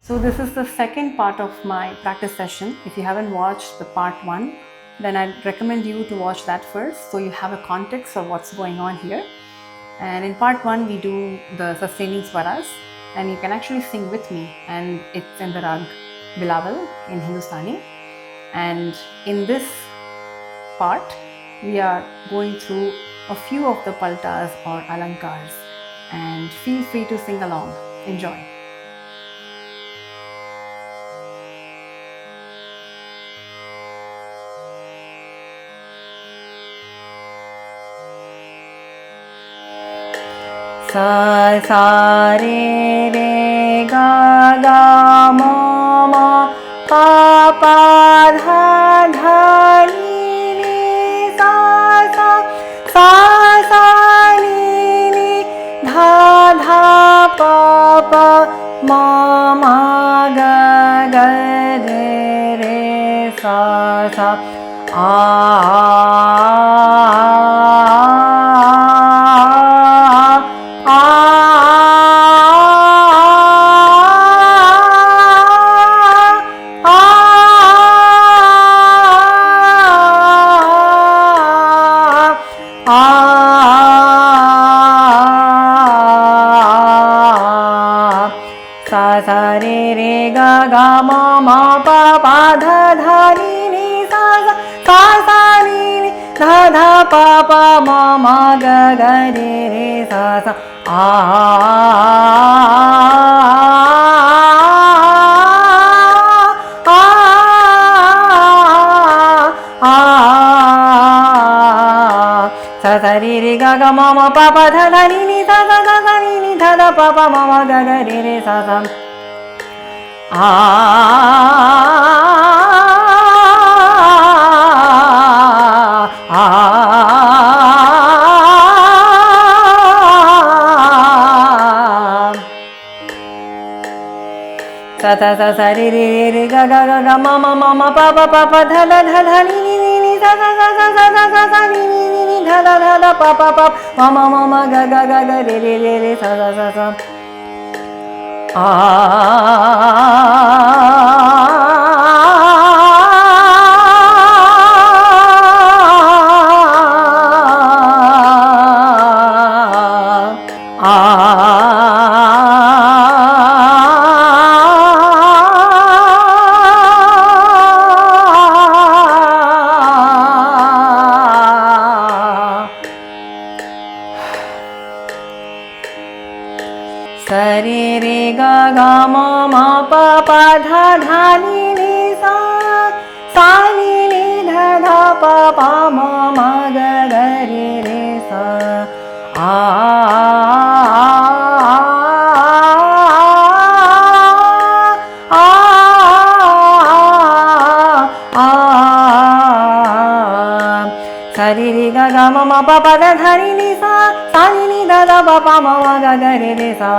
So this is the second part of my practice session. If you haven't watched the part 1, then I'd recommend you to watch that first so you have a context of what's going on here. And in part 1, we do the sustaining swaras, and you can actually sing with me, and it's in the rag Bilawal in Hindustani. And in this part, we are going through a few of the paltas or alankars, and feel free to sing along. Enjoy. Sa sa re re ga ga ma ma pa pa dha dha ni ni sa sa ni ni dha dha pa pa ma ma ga ga re re sa sa re re ga ga ma ma pa pa dha dha ni ni sa ni ni dha dha pa pa ma ma ga ga re re sa sa re re ga ga ma ma pa pa dha dha ni ni sa ni ni dha dha pa pa ma ma ga ga re re sa sa re re ga ga ga ma ma pa pa dha dha ni ni sa ni ni dha dha pa ma ga ga re re sa sa re re ga ga ma ma pa pa dha dha ni ni sa ni ni dha dha pa pa ma ma ga ga re re sa sa re re ga ga ma ma pa pa dha dha ni ni sa ni ni dha dha pa pa ma ma ga ga re re sa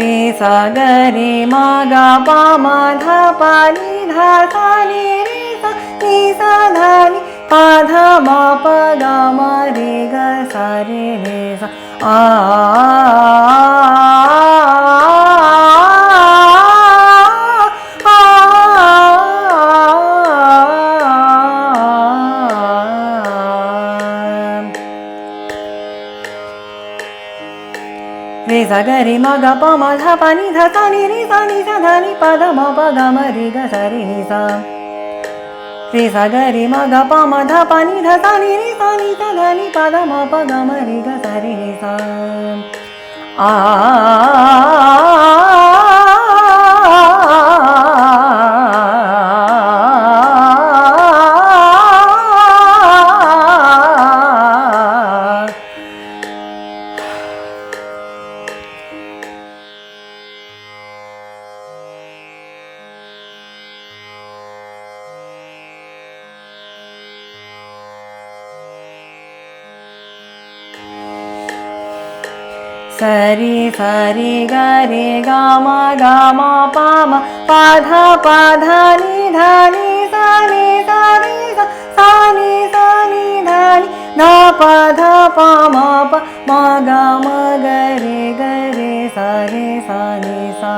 re sa ga re ma ga pa ma dha pa ni dha sa ni re sa dha ni pa dha ma pa ga ma re ga sa re re sa re sa ga re ma ga pa ma dha pa ni dha sa ni re sa dha ni pa dha ma pa ga ma re ga sa re ni sa re sa ga re ma ga pa ma dha pa ni dha sa ni re sa dha ni pa dha ma pa ga ma re ga sa re ni sa Sari sari ga re ga ma pa ma pa dha ni sa ni sa ni sa ni dha da pa dha pa ma pa ma ga ma ga re sa ni sa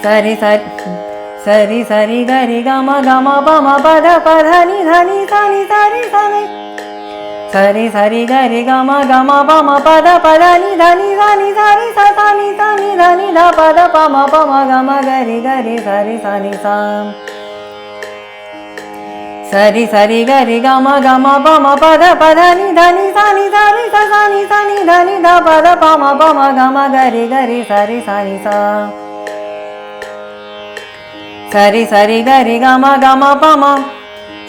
sari sari sari sari gari gama gama pama pada pada ni dhani sani sari sani sari sari gari gama gama pama pada pada ni dhani sani sari sani sani dhani dha pada pama pama gama gari gari sari sani sa sari sari gari gama gama pama pada pada ni dhani sani sari sani sani dhani dha pada pama pama gama gari gari sari sani sa sari sari gari gama gama pama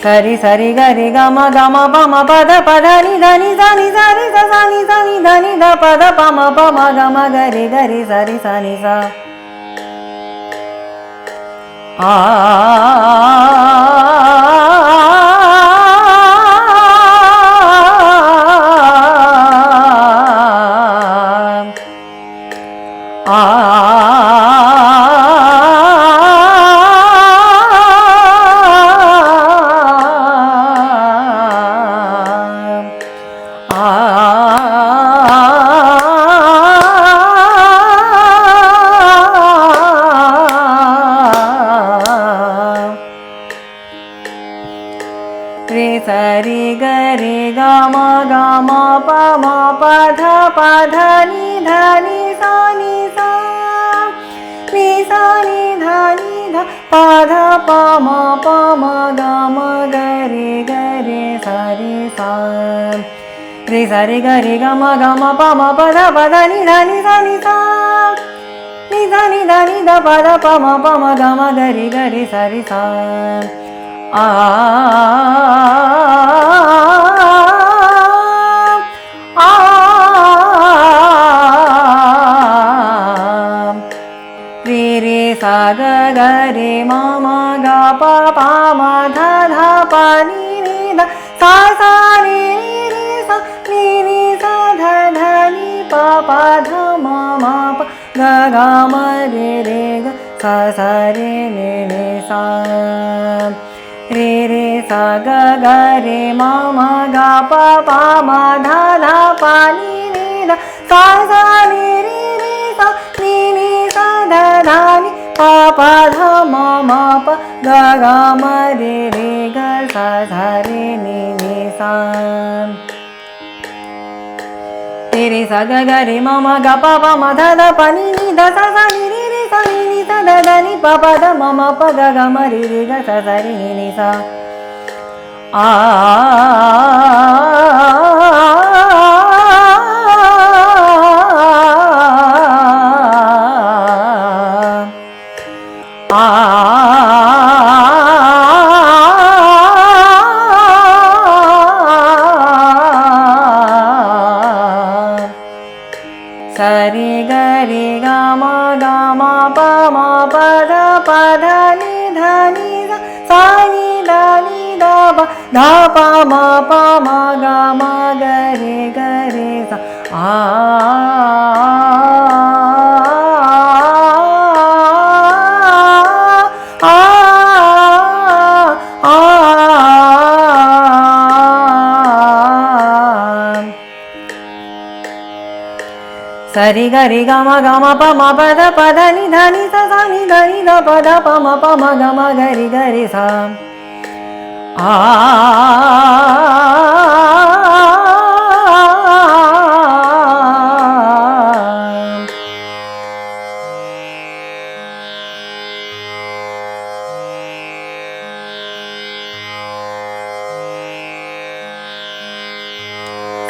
sari sari gari gama gama pama pada pada ni dhani sani sari sani sani dhani dha pada pama pama gama gari gari sari sani sa re sari gari gama gama pama pada pada ni dhani sani sa ni sani dhani dha pada pama pama gama gari gari sari sa re sari gari gama gama pama pada pada ni dhani sani sa ni dhani dhani dha pada pama pama gama gari gari sari sa re re sa ga ga re ma ma ga pa pa ma dha dha pa ni ni da sa sa ni ni sa ni sa dha dha ni pa pa dha ma ma pa ga ga ma re re ga sa sa re ne sa re re sa ga ga re ma ma ga pa pa ma dha dha pa ni da sa sa ni sa ni sa dha dha ni pa pa dha ma ma pa ga ga ma re re ga sa sa re ni sa re re sa ga ga re ma ma ga pa pa ma dha dha pa ni da sa sa ni sa ni sa dha dha ni pa pa dha ma ma pa ga ga ma re re ga sa sa re ni sa sari gari gama gama pama pada pada ni dhani sa ni dhani dha pa dha pa ma gama gari gari sa sari gari gama gama pama pada pada ni dhani sa sa ni dhani dha pada pama pama gama gari gari sa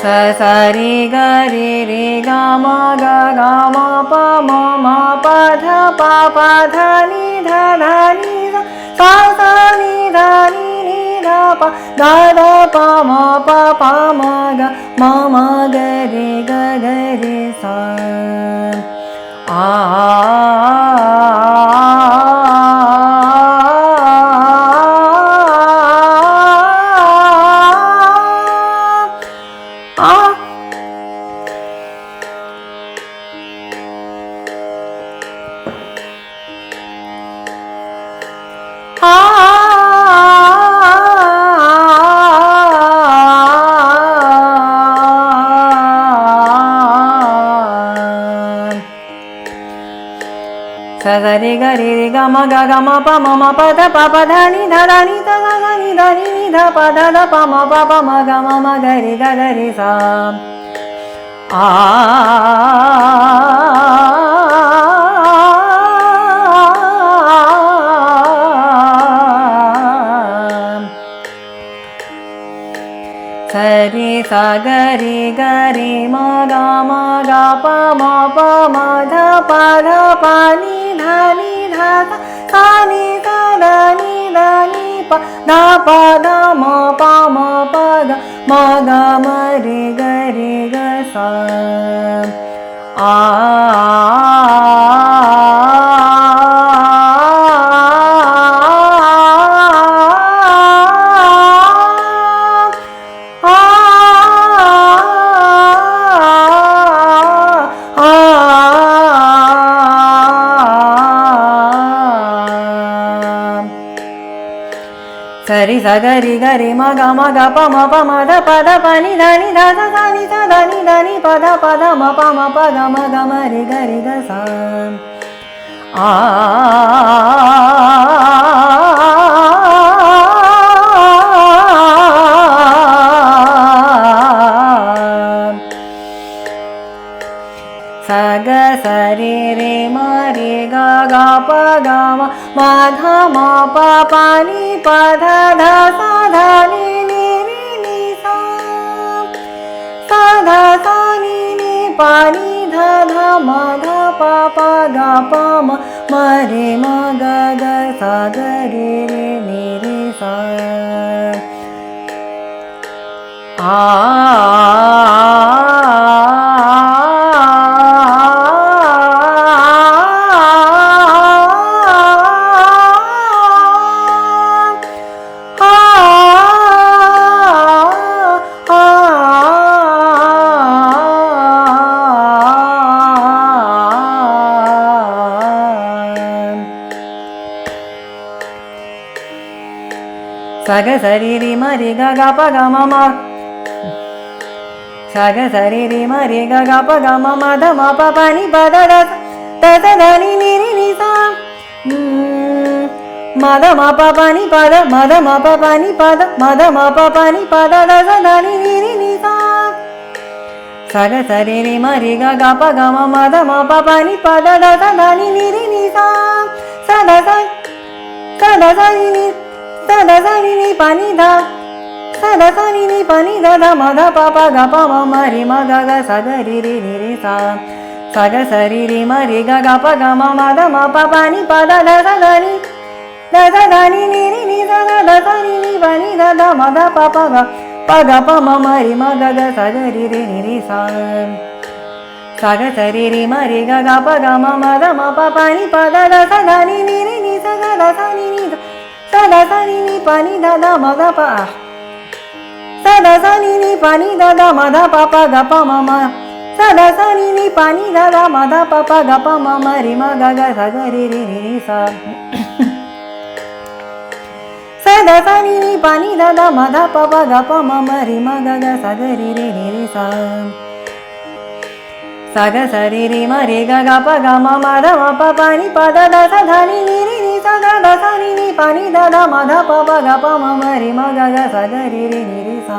sa sa re ga re re ga ma ga pa ma pa dha ni dha ni sa sa ni dha pa da da pa ma ga ma ga re sa Sazari gari ri ga ma ga ma pa ma pa da pa pa da ni da ni da ni da ni da pa da pa ma ga ma ga ri sa. Sari sa gari gari ma ga pa ma dha pa ni dha sa ni da ni pa da pa da ma pa ga ma ri ga sa. Sari sa gari gari ma ga pa ma da pa ni da sa ni da ni pa da ma ga ma ri ga sa. Sa ga sa re re ma re ga pa ga ma dha ma pa ni pa dha sa dha ni ni sa. Sa dha sa ni pa ni dha ma dha pa ga pa ma re ma ga sa ga re re sa. Sa ga sa ri ri ma ri ga pa ga ma sa ga sa ri ri ma ri ga pa ga ma da ma pa ni pa da da ni ni sa. Ma da ma pa ni pa da ma da ma pa ni pa da ma da ma pa ni pa da sa da ni ni sa. Sa ga sa ri ri ma ri ga pa ga ma da ma pa ni pa da sa da ni ni sa. Sa da sa ni sa da sa ni pa ni da sa da sa ni pa ni da ma da pa ga pa ma ri ma ga sa ga ri ri sa. Sa ga sa ri ri ma ri ga pa ga ma da ma pa ni pa da sa da ni ni sa da sa ni pa ni da ma da pa ga pa ma ri ma ga sa ga ri ri sa. Sa ga sa ri ri ma ri ga pa ga ma da ma pa ni pa da sa da ni ni sa da sa ni sa da sa ni pa ni da ma da pa sa da sa ni pa ni da ma da pa ga pa ma sa da sa ni pa ni da ma da pa ga pa ma ri ma ga sa ga ri sa. Sa da sa ni pa ni da ma da pa ga pa ma ri ma ga sa ga ri sa. Sa ga sa ri ri ma ri ga pa ga ma da ma pa ni pa da sa da ni ni sa da sa ni pa ni da ma da pa ga pa ma ri ma ga sa ga ri sa.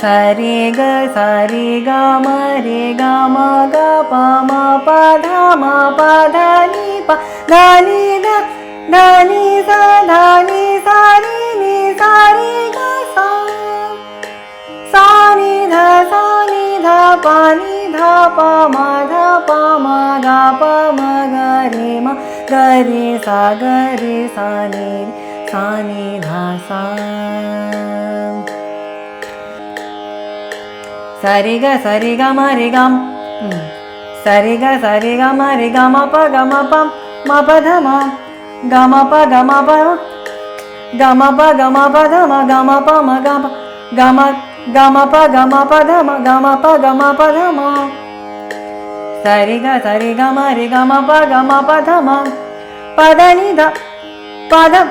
Sa ri ga ma ga pa dha ni pa da ni sa ri ni sa ri ga sa. Sa ni dha pa ni dha pa ma ga pa ma ga ri sa ni dha sa. Sa ri ga ma ri ga sa ri ga ma pa dha ma ga ma pa dha ma ga ma gama pa dama gama pa dama sari ga re gama pa dama pada ni da pada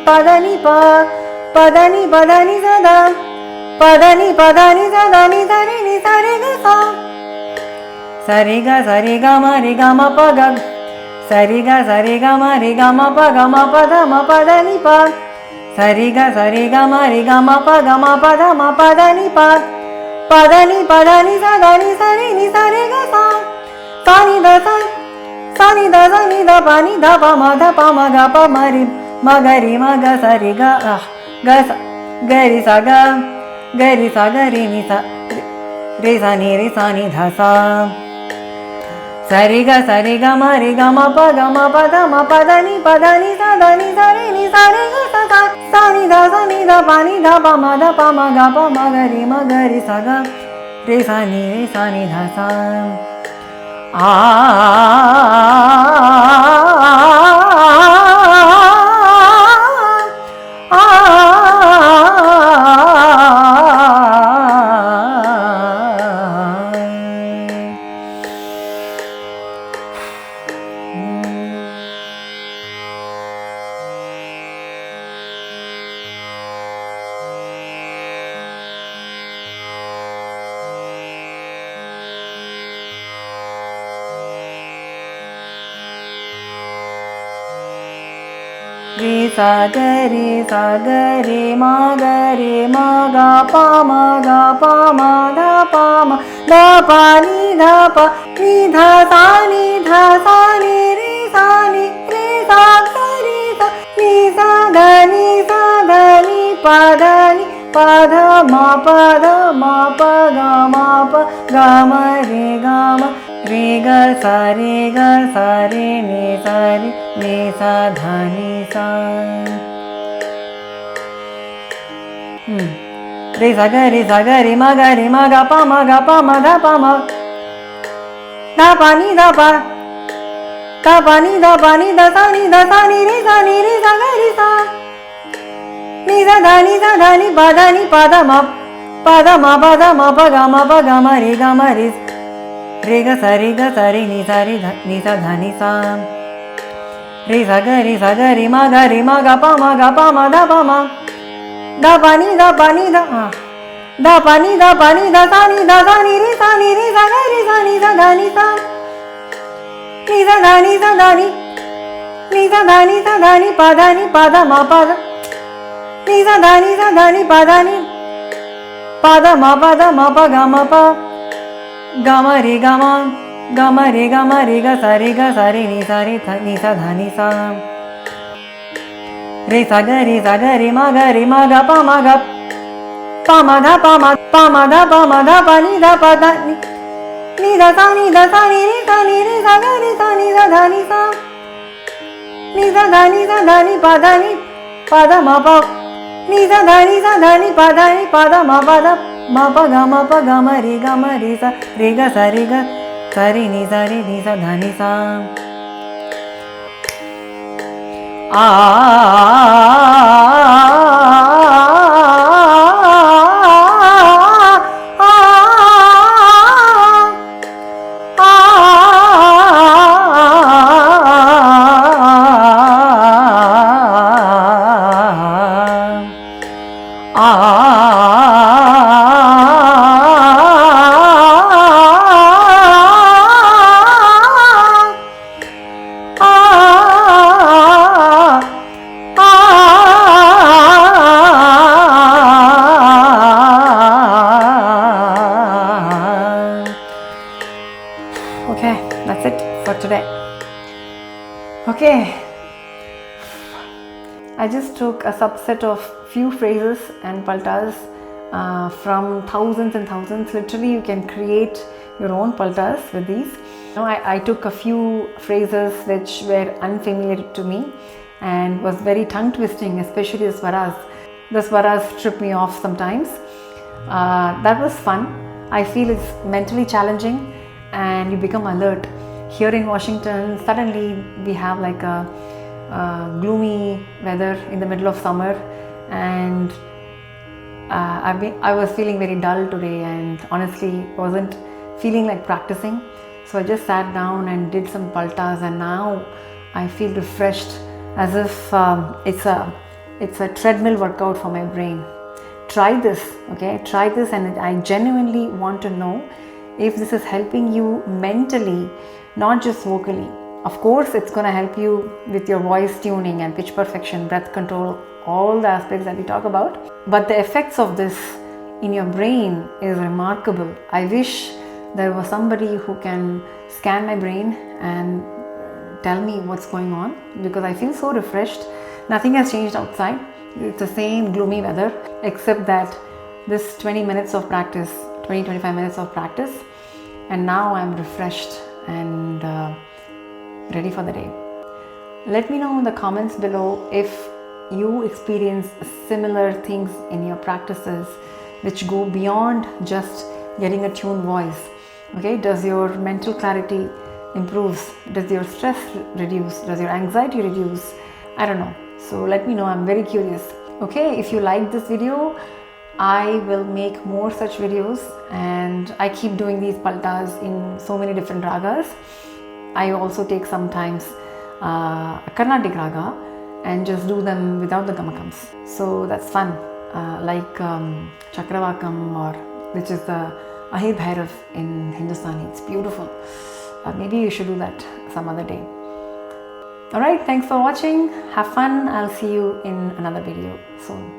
pada ni sada pada ni sada ni sari ga sa sari ga ma re gama pa ga sari ga ma re gama pa dama pada ni pa sari ga ma re gama pa dama pada ni pa pada ni sada ni sari ga sa sa ni da sa ni da pa ni da pa ma ga pa ma ri ma ga ri ma ga sa ri ga sa ga ri sa ga ri ni sa re sa ni dha sa sari ga ma re ga ma pa dama pada ni sada ni sari ga sa sa ni da pa ni da pa ma ga pa ma ga ri sa ga re sa ni dha sa re sa ga re ma ga pa ma da pa da pa ni da sa ni re sa ga re sa ni sa ga ni pa da ma pa ga ma re ga sa re ni sa dha ni sa re sa ga re ma ga pa ma da pa ma da pa ni da pa ni da sa ni re sa ga re sa ni sa dha ni pa da ma pa ga ma re ga sa re ni sa dha ni sa re sa ga re ma ga pa ma da pa ni da pa ni da sa ni re sa ga re sa ni sa dha ni sa ni pa da ma pa da ni sa dha ni pa da ma pa ga ma pa ga ma re ga sa re ni sa dha ni sa re sa ga re ma ga pa ma da da pa ni da sa ni re sa ga re sa ni dha ni sa pa da ma pa ni sa dha ni pa da ma pa ga ma re sa re ga sa re ni sa dha ni sa Okay, that's it for today. Okay, I just took a subset of few phrases and paltas from thousands and thousands. Literally, you can create your own paltas with these. I took a few phrases which were unfamiliar to me and was very tongue twisting, especially the swaras. The swaras trip me off sometimes. That was fun. I feel it's mentally challenging and you become alert. Here in Washington, suddenly we have like a gloomy weather in the middle of summer, and I was feeling very dull today and honestly wasn't feeling like practicing. So I just sat down and did some paltas, and now I feel refreshed, as if it's a treadmill workout for my brain. Try this, okay? Try this, and I genuinely want to know if this is helping you mentally, not just vocally. Of course, it's going to help you with your voice tuning and pitch perfection, breath control, all the aspects that we talk about. But the effects of this in your brain is remarkable. I wish there was somebody who can scan my brain and tell me what's going on, because I feel so refreshed. Nothing has changed outside. It's the same gloomy weather, except that this 20 minutes of practice, 20-25 minutes of practice, and now I'm refreshed and ready for the day. Let me know in the comments below if you experience similar things in your practices which go beyond just getting a tuned voice. Okay, does your mental clarity improves? Does your stress reduce? Does your anxiety reduce? I don't know. So let me know. I'm very curious. Okay, if you like this video, I will make more such videos, and I keep doing these paltas in so many different ragas. I also take sometimes a Carnatic raga and just do them without the gamakams. So that's fun, like Chakravakam, or which is the Ahir Bhairav in Hindustani. It's beautiful. Maybe you should do that some other day. Alright, thanks for watching. Have fun. I'll see you in another video soon.